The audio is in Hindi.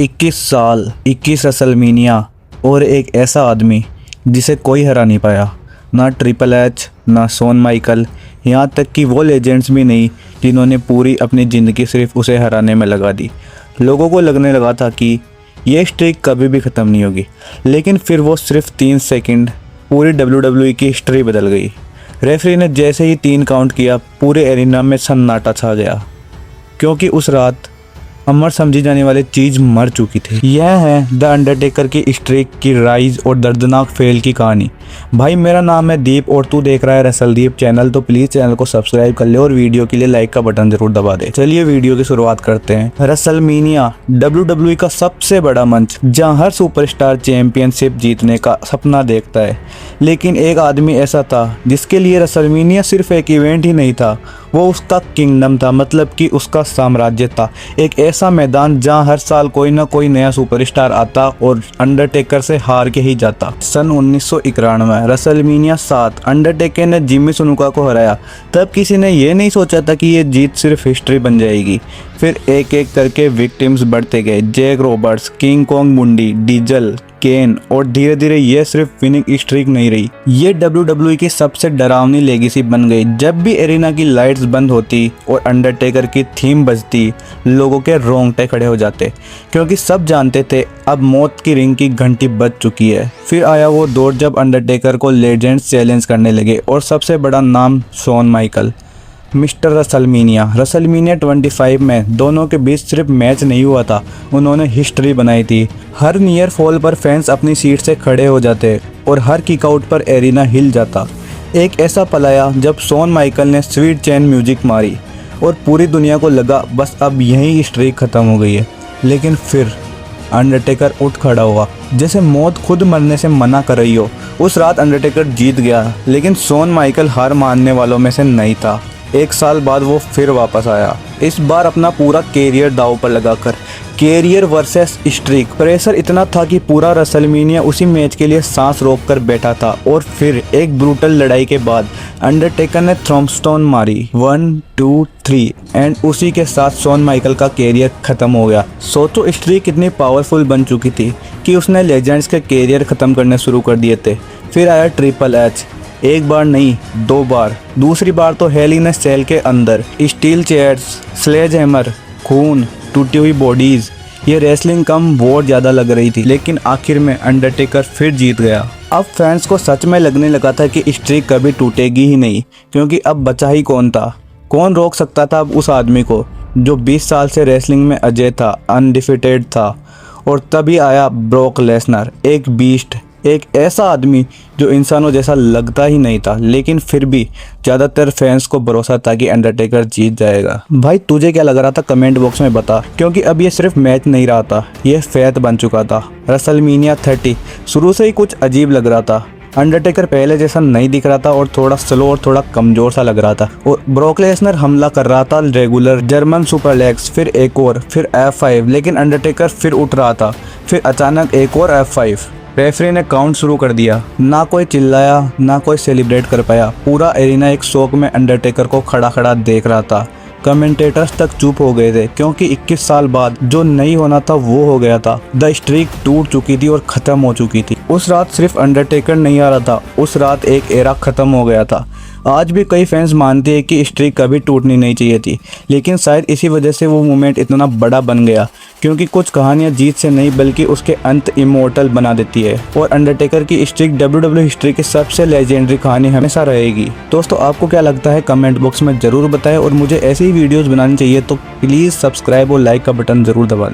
21 साल, 21 रेसलमेनिया और एक ऐसा आदमी जिसे कोई हरा नहीं पाया। ना ट्रिपल एच, ना शॉन माइकल, यहाँ तक कि वो लेजेंड्स भी नहीं जिन्होंने पूरी अपनी ज़िंदगी सिर्फ उसे हराने में लगा दी। लोगों को लगने लगा था कि ये स्ट्रीक कभी भी ख़त्म नहीं होगी, लेकिन फिर वो सिर्फ 3 सेकंड पूरी WWE की हिस्ट्री बदल गई। रेफरी ने जैसे ही 3 काउंट किया, पूरे एरिना में सन्नाटा छा गया, क्योंकि उस रात अमर समझी जाने वाली चीज़ मर चुकी थी। यह है द अंडरटेकर की स्ट्रीक की राइज और दर्दनाक फेल की कहानी। भाई मेरा नाम है दीप और तू देख रहा है रेसलदीप चैनल, तो प्लीज़ चैनल को सब्सक्राइब कर ले और वीडियो के लिए लाइक का बटन जरूर दबा दे। चलिए वीडियो की शुरुआत करते हैं। रेसलमेनिया WWE का सबसे बड़ा मंच, जहां हर सुपरस्टार चैंपियनशिप जीतने का सपना देखता है, लेकिन एक आदमी ऐसा था जिसके लिए रेसलमेनिया सिर्फ एक इवेंट ही नहीं था, वो उसका किंगडम था, मतलब कि उसका साम्राज्य था। एक ऐसा मैदान जहां हर साल कोई ना कोई नया सुपरस्टार आता और अंडरटेकर से हार के ही जाता। सन 1991 रेसलमेनिया 7 अंडरटेकर ने जिमी सुनुका को हराया। तब किसी ने ये नहीं सोचा था कि ये जीत सिर्फ हिस्ट्री बन जाएगी। फिर एक एक करके विक्टिम्स बढ़ते गए, Jack Roberts, King Kong Bundy, Diesel, Ken, और धीरे धीरे ये सिर्फ विनिंग स्ट्रीक नहीं रही, ये WWE की सबसे डरावनी लेगेसी बन गई। जब भी एरिना की लाइट्स बंद होती और अंडरटेकर की थीम बजती, लोगों के रोंगटे खड़े हो जाते, क्योंकि सब जानते थे अब मौत की रिंग की घंटी बज चुकी है। फिर आया वो दौर जब अंडरटेकर को लेजेंड्स चैलेंज करने लगे, और सबसे बड़ा नाम Shawn Michael, Mister WrestleMania. WrestleMania 25 में दोनों के बीच सिर्फ मैच नहीं हुआ था, उन्होंने हिस्ट्री बनाई थी। हर नियर फॉल पर फैंस अपनी सीट से खड़े हो जाते और हर किकआउट पर एरिना हिल जाता। एक ऐसा पल आया जब शॉन माइकल ने स्वीट चैन म्यूजिक मारी और पूरी दुनिया को लगा बस अब यही स्ट्रीक ख़त्म हो गई है। लेकिन फिर अंडरटेकर उठ खड़ा हुआ, जैसे मौत खुद मरने से मना कर रही हो। उस रात अंडरटेकर जीत गया, लेकिन शॉन माइकल हार मानने वालों में से नहीं था। 1 साल बाद वो फिर वापस आया, इस बार अपना पूरा कैरियर दांव पर लगाकर। Career versus streak. प्रेशर इतना था कि पूरा रेसलमेनिया उसी मैच के लिए सांस रोक कर बैठा था। और फिर एक ब्रूटल लड़ाई के बाद अंडरटेकर ने थ्रॉम्बस्टोन मारी, 1 2 3, एंड उसी के साथ शॉन माइकल का कैरियर खत्म हो गया। सोचो स्ट्रीक कितनी पावरफुल बन चुकी थी कि उसने लेजेंड्स के कैरियर खत्म करने शुरू कर दिए थे। फिर आया ट्रिपल एच, 1 बार नहीं 2 बार। दूसरी बार तो हेल इन अ सेल के अंदर स्टील चेयर्स, स्लेज हैमर, खून, टूटी हुई बॉडीज, ये रेसलिंग कम वॉर ज़्यादा लग रही थी। लेकिन आखिर में अंडरटेकर फिर जीत गया। अब फैंस को सच में लगने लगा था कि स्ट्रीक कभी टूटेगी ही नहीं, क्योंकि अब बचा ही कौन था, कौन रोक सकता था अब उस आदमी को जो 20 साल से रेसलिंग में अजय था, अनडिफिटेड था। और तभी आया ब्रॉक लेसनर, एक बीस्ट, एक ऐसा आदमी जो इंसानों जैसा लगता ही नहीं था, लेकिन फिर भी ज़्यादातर फैंस को भरोसा था कि अंडरटेकर जीत जाएगा। भाई तुझे क्या लग रहा था कमेंट बॉक्स में बता, क्योंकि अब ये सिर्फ मैच नहीं रहा था, ये फैत बन चुका था। रेसलमेनिया 30 शुरू से ही कुछ अजीब लग रहा था। अंडरटेकर पहले जैसा नहीं दिख रहा था और थोड़ा स्लो और थोड़ा कमज़ोर सा लग रहा था। और ब्रॉक लेसनर हमला कर रहा था, रेगुलर जर्मन सुपरलेग्स, फिर एक और, फिर F5, लेकिन अंडरटेकर फिर उठ रहा था। फिर अचानक एक और F5। रेफरी ने काउंट शुरू कर दिया, ना कोई चिल्लाया, ना कोई सेलिब्रेट कर पाया। पूरा एरिना एक शौक में अंडरटेकर को खड़ा खड़ा देख रहा था। कमेंटेटर्स तक चुप हो गए थे, क्योंकि 21 साल बाद जो नहीं होना था वो हो गया था। द स्ट्रीक टूट चुकी थी और ख़त्म हो चुकी थी। उस रात सिर्फ अंडरटेकर नहीं आ रहा था, उस रात एक एरा ख़त्म हो गया था। आज भी कई फैंस मानते हैं कि स्ट्रीक कभी टूटनी नहीं चाहिए थी, लेकिन शायद इसी वजह से वो मोमेंट इतना बड़ा बन गया, क्योंकि कुछ कहानियां जीत से नहीं बल्कि उसके अंत इमोर्टल बना देती है। और अंडरटेकर की स्ट्रीक WWE हिस्ट्री की सबसे लेजेंडरी कहानी हमेशा रहेगी। दोस्तों आपको क्या लगता है कमेंट बॉक्स में ज़रूर बताएं, और मुझे ऐसी ही वीडियोज़ बनानी चाहिए तो प्लीज़ सब्सक्राइब और लाइक का बटन ज़रूर दबा दें।